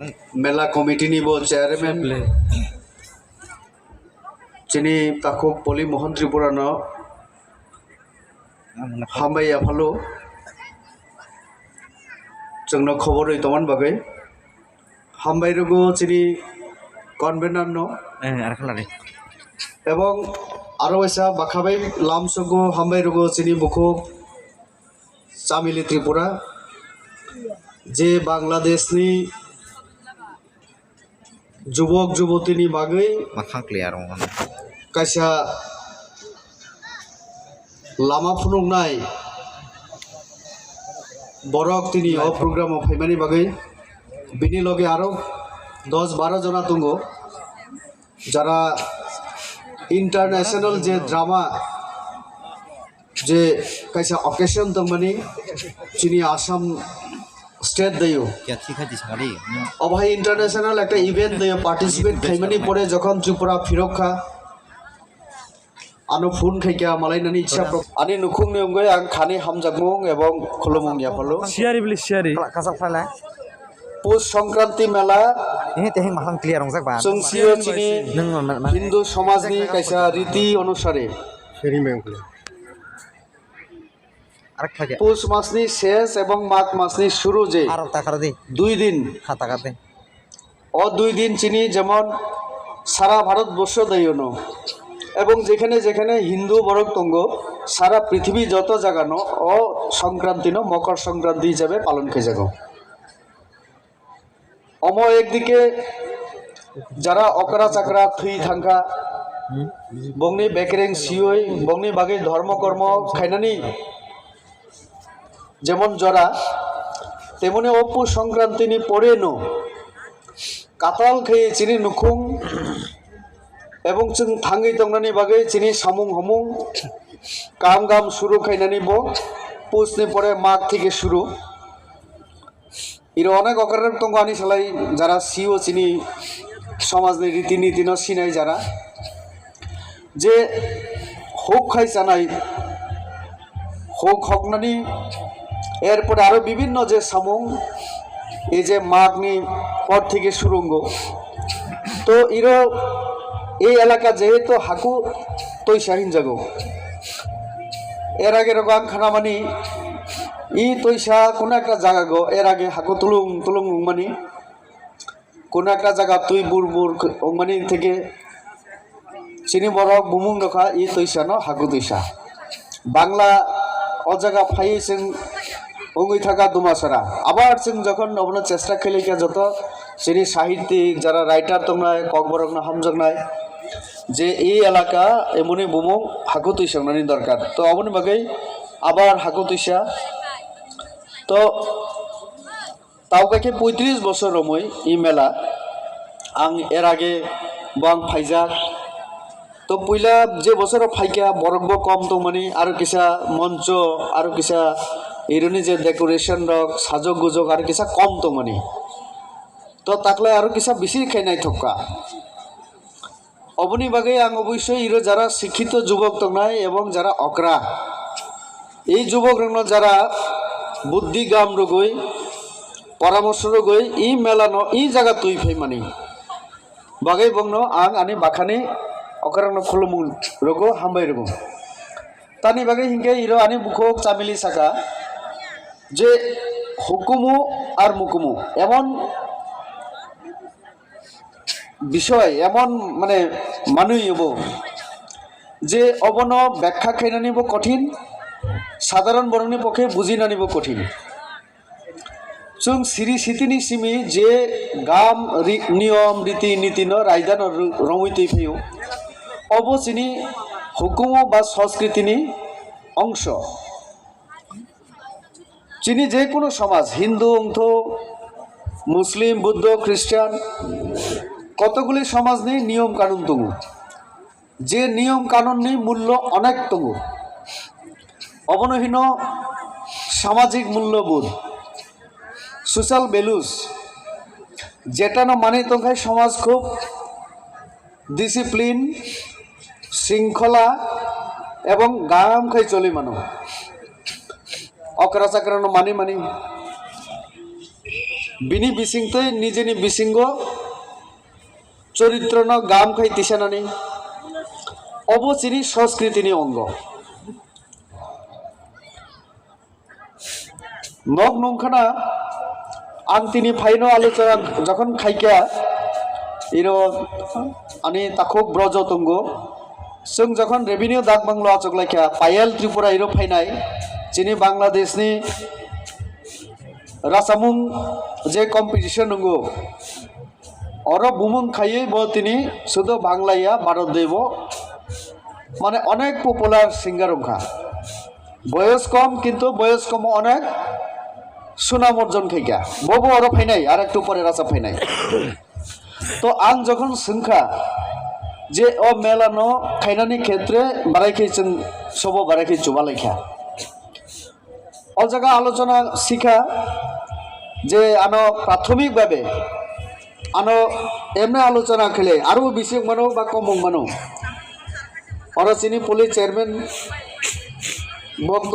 मेला कमिटिनि बो चेयरमैन चिनी ताखुक पलि मोहन त्रिपुरानो हामबाय आफालो जोंनो खबर होइतमोन बागै हामबाय रगो चिनी कनभेनर नो एवं आरो ऐसा बाखाबाय लामसगो हामबाय रगो चिनी बुखो चामिली त्रिपुरा जे बांग्लादेशनि जुबक जुबतीनि बागै कायसा लामा फुनुंनाय बरक तिनि अ प्रोग्राम फैमानि बागै बिनि लगे आरो 10-12 जना दंगो जारा इंटरनेशनल जे ड्रामा जे कायसा अकेशन दंमानि चिनी आसाम स्टेट दयो अबाय इंटरनेशनल एक इवेंट दयो पार्टिसिपेट खाइमानि परे जखन त्रिपुरा फिरखा आनो फोन खाइका मालायनानि इच्छा आनि नुखुंनि अनगायै आं खानि हामजागमुं एवं खुलुमुं याफालो सियारि बिलि सियारि पुष संक्रांति मेला जों सियो चिनि हिंदू समाजनि कायसा रीति अनुसारे पुष मासनि शेष एवं माघ मासनि शुरू जे 2 दिन अ 2 दिन चिनी जेमन सारा भारत बर्ष दयनो एवं जेखाने जेखाने हिंदू बरक तंगो सारा पृथ्वी যত জাগানো ও সংক্রান্তি নো মকর সংক্রান্তি হিসাবে পালন করে যাগো অম একদিকে যারা অকরা চাকরা থুই থাঙ্কা বংনি বেকেরেং সিওই বংনি বাগে ধর্মকর্ম খাইনানি যেমন জরা তেমনি অপু সংক্রান্তিনি পরে নো কাতাল খেয়ে চিনি নুখুং এবং जों थांगै दंनानि बागै चिनी सामुं हमुं काम गाम शुरू खाइनानि बो पुसनि परे माघ থেকে शुरू इरो अनेक अकरन तंगानि सलाई जारा सिओ चिनी समाजनि रीतिनीति न सिनाय जारा जे होक खाइ जानाय होक हकनानि एरपर आरो विभिन्न जे सामुं এই যে মাঘনি পর থেকে শুরুঙ্গো তো ইরো এই এলাকা যেহেতু হাকু তৈসা হিনজাগো এর আগে রগান খানামানি ই তৈসা কোন একটা জায়গা গো এর আগে হাকু তুলুং তুলুং মানি কোন একটা জায়গা তুই বুরবুর মানি থেকে চিনি বরক বুমুং রখা ই তৈসা ন হাকু তৈসা বাংলা অ জায়গা ফাই जों ওই থাকা দুমাসরা আবার जों যখন অবন চেষ্টা খেলিকা যত চিনি সাহিত্যিক যারা রাইটার তোমরা ককবরক না হামজগনায় যে এই এলাকা এমনি বুমুং হাকু তৈসাংনানি দরকার তো অবনি বাগৈ আবার হাকু তৈসা তো তাও কাকে 35 বছর রমই ই মেলা আং এর আগে বাং ফাইজাক তো পইলা যে বছর ফাইকা বরকব কম তো মানে আর কিসা মঞ্চ আর কিসা এরনি যে ডেকোরেশন রক সাজক গুজক আর কিসা কম তো মানে তো তাকলে আর কিসা বেশি খাইনাই থকা অবনি বাগে আং অবশ্যই ইরো যারা শিক্ষিত যুবক তংনাই এবং যারা অকরা এই যুবক রং যারা বুদ্ধি গাম রগই পরামর্শ রগই ই মেলানো ই জায়গা তুই ফাই মানি বাগে বংনো আং আনি বাখানি অকরাং খুলুমু রগো হামবাই রগো তানি বাগে হিংকে ইরো আনি বুখক চামিলি সাকা যে হুকুমু আর মুকুমু এমন বিষয় এমন মানে মানুই হবো যে অবন ব্যাখ্যা খাই নানিব কঠিন সাধারণ বরণের পক্ষে বুঝি নানিব কঠিন जों सिरि सितिनि सिमी जे गाम नियम रीति नीति न रायदान रंगैतै फैयो अबचिनि हुकुम बा संस्कृतिनि अंश चिनी जे कोनो समाज हिंदू अंथ मुस्लिम बुद्ध ख्रिस्टान कतगुली समाजनि नियम कानून दङ जे नियम कानूननि मूल्य अनेक दङ अबनहीन सामाजिक मूल्यबोध सोशल भैल्यूज जेटा न माने तंखाय समाज खूब डिसिप्लिन श्रृंखला एवं गाम खाई चली मानो अकरा चाकरा न मानी मानी बिनि बिसिंतै निजेनि बिसिंग चरित्र न गाम खाई तिसानानि अबो चिनि संस्कृतिनि अंग नक नंखाना आं तिनि फाइनो आलोचना जखन खाइका इरो आनि ताखुक ब्रज तंगो जों जखन रेभिनिउ दाग बांलो आचकलाइखा पायेल त्रिपुरा इरो फाइनाय चिनि बांलादेशनि रासामुं जे कम्पिटिशन नंगो और बुमुं खाइयै बो तिनि शुद्ध बांलाया भारत देव माने अनेक पपुलार सिंगार अंखा बयस कम किन्तु बयस कम अनेक सुनाम अर्जन खाइका बबो और फाइनाय आर एकटु परे रासा फाइनाय तो आं जखन सोंखा जे ओ मेलानो खाइनानि क्षेत्रे बारायखै जों सबो बारायखै जुबालाइखा अ जायगा आलोचना शिखा जे आनो प्राथमिक भावे आनो एमने आलोचना खेले आरो बेसे मानो बा कम मानो और चिनी पुलिस चेयरमैन बक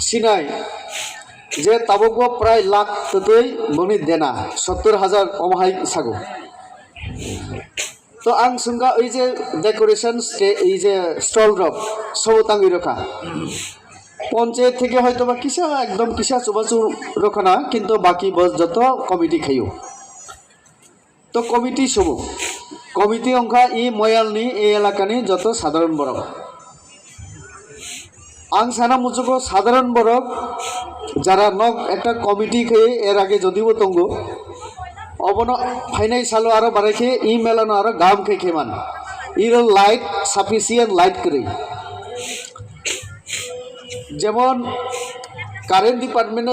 सिनाय जे ताबको प्राय लाख ततै बनि देना 70,000 अमहाय सागो तो आं सुंगा ओइ जे डेकोरेशन এই যে স্টল রক সব তাঙ্গি রাখা পঞ্চায়েত থেকে হয়তো বা কিসা একদম কিসা চুবাচু রখানা কিন্তু বাকি বস যত কমিটি খাইও তো কমিটি সব কমিটি অংখা ই ময়ালনি এই এলাকানি যত সাধারণ বরক आं साना मुझको साधारण बरक जरा नक एक कमिटी खाई एर आगे जदिव तंगो अबन फाइनाय सालो आरो बारायखे इ मेलानो आरो गाम खाई खेमान इरो लाइट साफिसियेंट लाइट करी जेमन कारेन्ट डिपार्टमेंट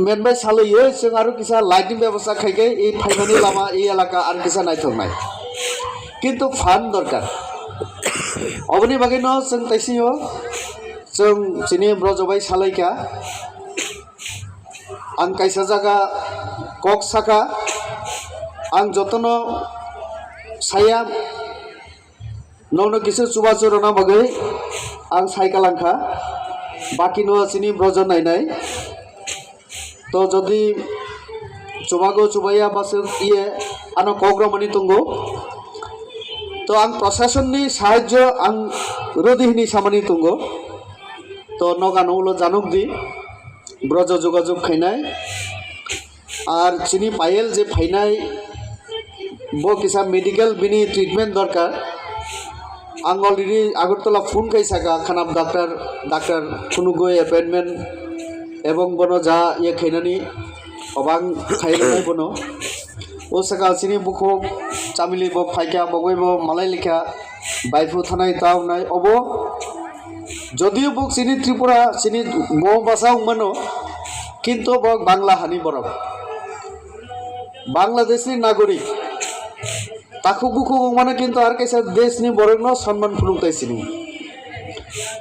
मेनबाय सालयो जों आरो किसा लाइटनि व्यवस्था खाइके इ फाइनानि लामा इ एलाका आरो किसा नायथंनाय किन्तु फान दरकार अबनि बागैनो जों ताइसियो जों चिनि ब्रजबाय सालायका आं कायसा जागा कक साखा आं जतनो साया नौनो किसु चुबाचुरना बगै आं साइकालांखा बाकी नो चिनि ब्रज नायनाय तो जदि चुबागो चुबाया बास इये आनो कग्रमनि तंगो तो आं प्रशासननि साहाय्य आं रदिहिनि सामानि तंगो तो नगानो उलो जानक दी ब्रज जोगाजोग खाइनाय और चिनी पायेल जे फाइनाय बो किसा मेडिकल बिनि ट्रिटमेंट दरकार आं अलरेडी आगरतला फोन खाइसागा खानाब डाक्टर खुनुगो अपॉइंटमेंट एवं बनो जा ये खाइनानि अबां खाइनाय बनो ओ सका चिनि बुखो चामिलि बो फाइका बगैबो मालाय लेखा बाइफु थानाय तावनाय अबो जदिव बुक चिनी त्रिपुरा चिनी मो बासा मानो किन्तु बक बांला हानि बरक बांलादेशनि नागरिक ताकु बुखु माने किन्तु आर कैसा देशनि बरकनो सम्मान खुलुमताय चिनी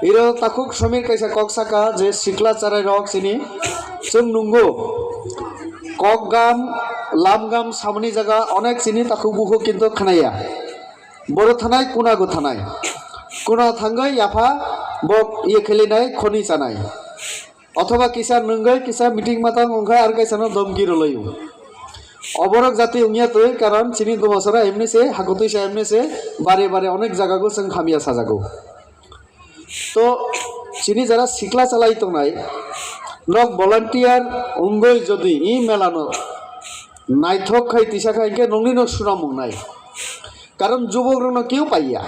इरो ताकु समीर कैसा कक्साका जे सिखला चाराय रक चिनी जों नुंगो ककगाम लामगाम सामनि जागा अनेक चिनी ताकु बुखु किन्तु खानाया बर थानाय कुनागो थानाय कुना थांगै याफा बक ये खेलिनाय खनि जानाय अथवा किसा नंगै किसा मीटिंग माता अंखा आर कैसानो धमकी रलयो अबरक जाति उनिया तो कारण चिनी दमसरा एमने से हागुतै से एमने से बारे बारे अनेक जगह को जों खामिया साजागौ तो चिनी जरा सिखला चालाय तंनाय नक भलान्टियार अंगै जदि इ मेलानो नायथक खाय तिसा खायके नंनिनो सुनामुंनाय कारण जुबकरनो केउ पाइया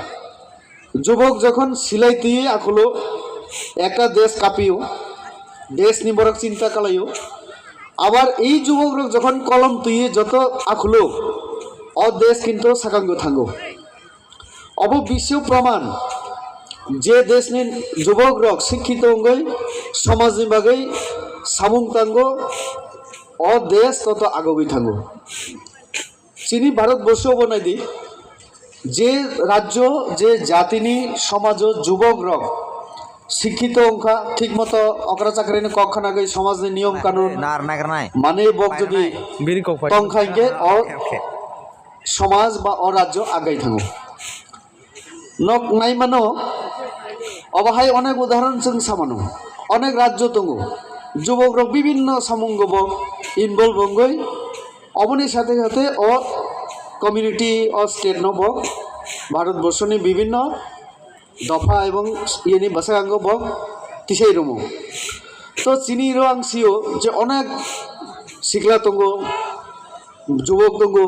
যুবক যখন সিলাই দিয়ে আখলো একটা দেশ কাঁপিও দেশ নিবরক চিন্তা কালাইও আবার এই যুবক যখন কলম তুইয়ে যত আখলো অ দেশ কিন্তু সাকাঙ্গ থাঙ্গো অব বিশ্ব প্রমাণ যে দেশ নি যুবক শিক্ষিত অঙ্গই সমাজ বিভাগই সামুং তাঙ্গো অ দেশ তত আগবই থাঙ্গো চিনি ভারতবর্ষ বনাই দি যে রাজ্য যে জাতিনি সমাজ যুবক শিক্ষিত অংখা ঠিক মতো অকরা চাকরিনি কক্ষণ আগে সমাজের নিয়ম কানুন মানে বক যদি তংখাইকে সমাজ বা অরাজ্য আগাই থাকো নক নাই মানো অবাহাই অনেক উদাহরণ जों সামানো অনেক রাজ্য দङ যুবক বিভিন্ন সামুঙ্গব ইনভলভ হঙ্গই অবনের সাথে সাথে ও কমিউনিটি ও স্টেট নবক ভারতবর্ষনি বিভিন্ন দফা এবং ইয়েনি বাসাঙ্গ বক তিসাই রমো তো চিনি रो आं सियो जे अनेक सिख्ला दंगो যুবক दंगो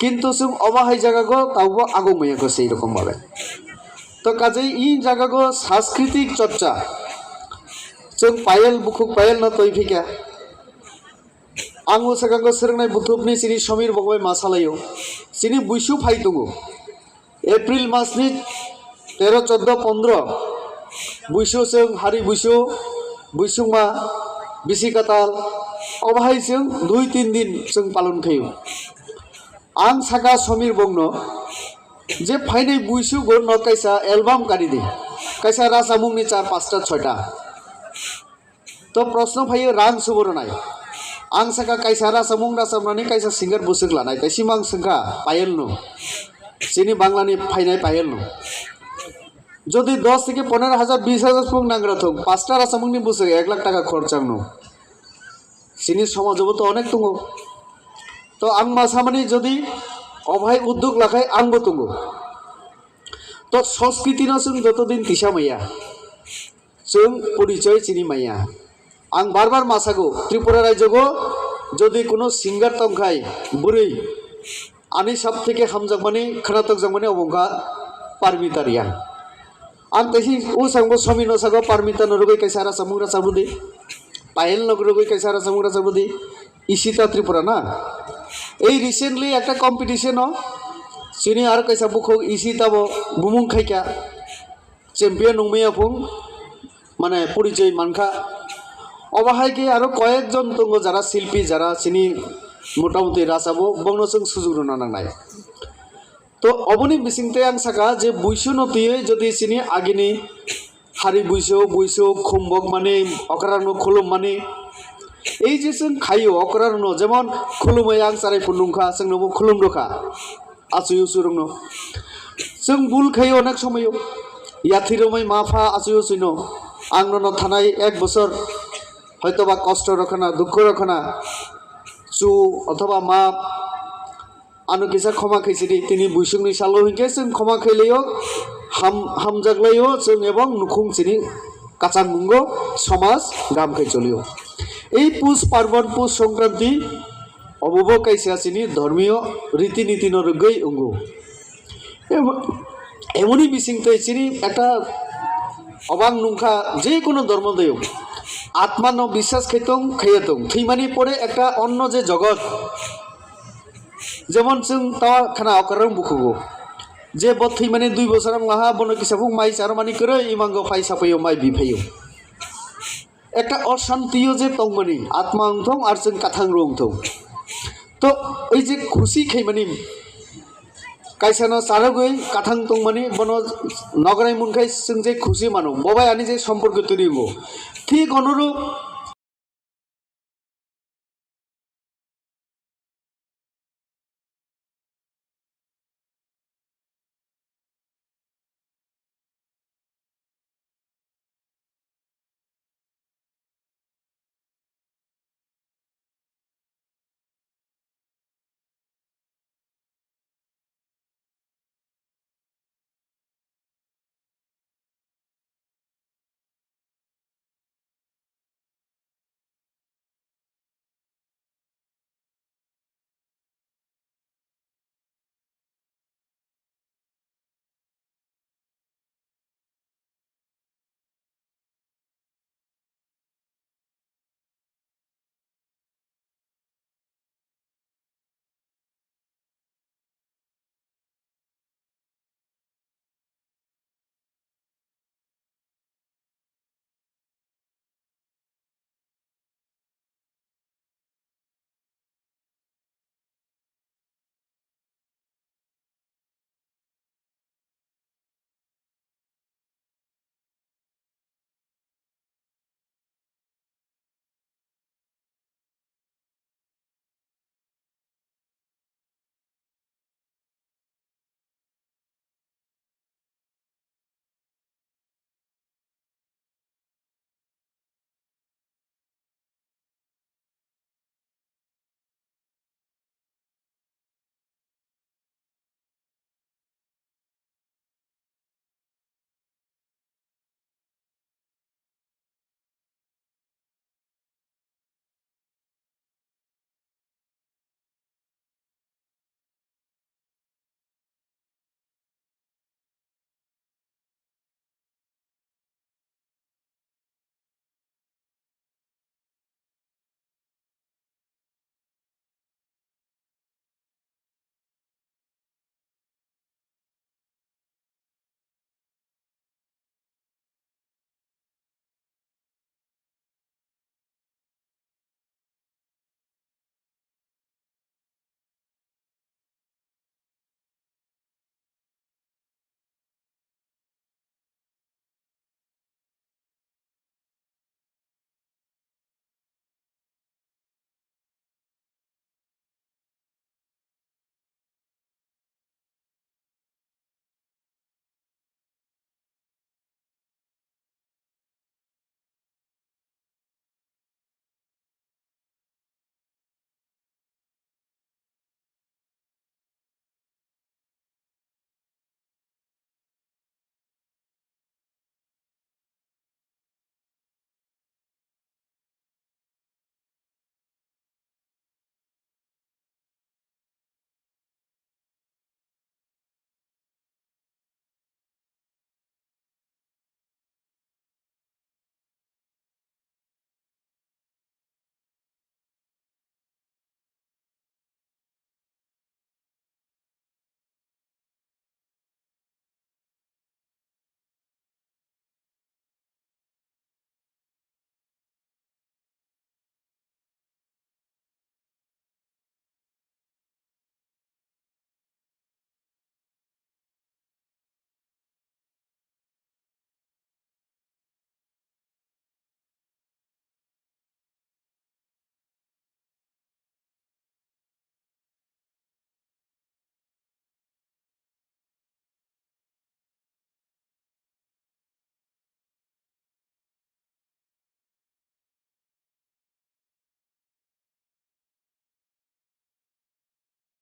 কিন্তু जों अबाहाय जायगाखौ तावबो आगौमैयाखौ সেই রকম ভাবে তো কাজেই ই জায়গাखौ সাংস্কৃতিক চর্চা जों पायल बुखुक पायल ना तयफिका आंबो सिगांखौ सोलोंनाय बुथुबनि सिनि समीर बगबाय मासालायो सिनि बुइसु फाइ दङ एप्रिल मासनि 13 14 15 बुइसु जों हारि बुइसु बुइसुमा बिसिकाताल अबाहाय जों 2-3 दिन जों पालन खायो आं सागा समीर बंनो जे फाइनाय बुइसु गो न कायसा एलबाम गारि दे कायसा राजामुंनि 4-5टा 6टा तो प्रश्न फायो रां सुबरनाय आं सागा कायसा राजामुं राजामनानै कायसा सिंगार बुसुक लानाय ताइसिम आं सोंखा पायल नो सिनि बांलानि फाइनाय पायल नो যদি 10 থেকে 15,000 20,000 ফুং নাংরা থং 5টা রাসামুংনি বুসুক 1 লাখ টাকা খরচাং নো সিনি সমাজবো তো অনেক দङ তো आं मासामानि যদি অভাই উদ্যোগ লাখাই आंबो दङ তো সংস্কৃতিनो जों যতদিন তিসা মাইয়া जों পরিচয় চিনি মাইয়া आं बार-बार मासागो त्रिपुरा राज्यगो যদি কোনো সিঙ্গার তংখাই বুড়ি आनि सब থেকে हामजाकमानि खोनातकजाकमानि अबंखा पारमितारिया आं तैसि उसांबो समीर नसागो पारमिता नरुगै कैसा रासामुं रासाबुदि पायल नगरुगै कैसा रासामुं रासाबुदि इसिता त्रिपुरा ना এই রিসেন্টলি একটা কম্পিটিশন চিনি আর कैसा बुखो इसिताबो बुमुं खाइका চ্যাম্পিয়ন नंमैया फुं माने परिचय मानखा अबाहायके आरो कয়েকজন दङ যারা শিল্পী যারা চিনি মোটামুটি রাসাबो बंनोजों सुजुग रना नांनाय तो अबनि बिसिंते आं साका जे बुइसु नतियै जदि सिनि आगिनि हारि बुइसु खुम्बक माने अकरानो खुलुम माने এই যে जों खायो अकरानो जेमन खुलुमै आं साराय फुन्दुंखा जोंनोबो खुलुम रखा आसुयुसुरंनो जों बुल खायो अनेक समायो याथिरमै माफा आसुयुसुनो आंनो थानाय 1 बছর হয়তোবা কষ্ট রখনা দুঃখ রখনা চু অথবা মা आनु किसा क्षमा खैसिरि तिनी बुइसुंनि सालो हिंके जों क्षमा खैलायो हामजागलायो जों एबं नुखुं सिनि काचां मुंगो समाज गाम खै चलियो এই पुष पार्बण पुष संक्रांति अबब कैसा सिनि धर्मीय रीतिनीति नरगै उंगो एमनि बिसिंते सिनि একটা অবাং নুংখা যে কোনো ধর্মদেও আত্মানো বিশ্বাস খাইতং খাইয়াতং থৈমানি পরে একটা অন্য যে জগৎ যেমন जों ता खाना अकरं बुखुगो जे बथै माने 2 बोसोरां लाहा बनो किसाबुं माइ चारमानि करे इमांगो फाइ साफायो माइ बिफायो একটা অশান্তিও যে তংমানি আত্মা अंथं আর जों काथां रंथं तो এই যে খুশি খাইমানি কাইসানো চারগৈ কাথাং তংমানি বনো নগরাই মুনখাই जों যে খুশি মানো ববাই আনি যে সম্পর্ক তৈরি হবো ঠিক অনুরূপ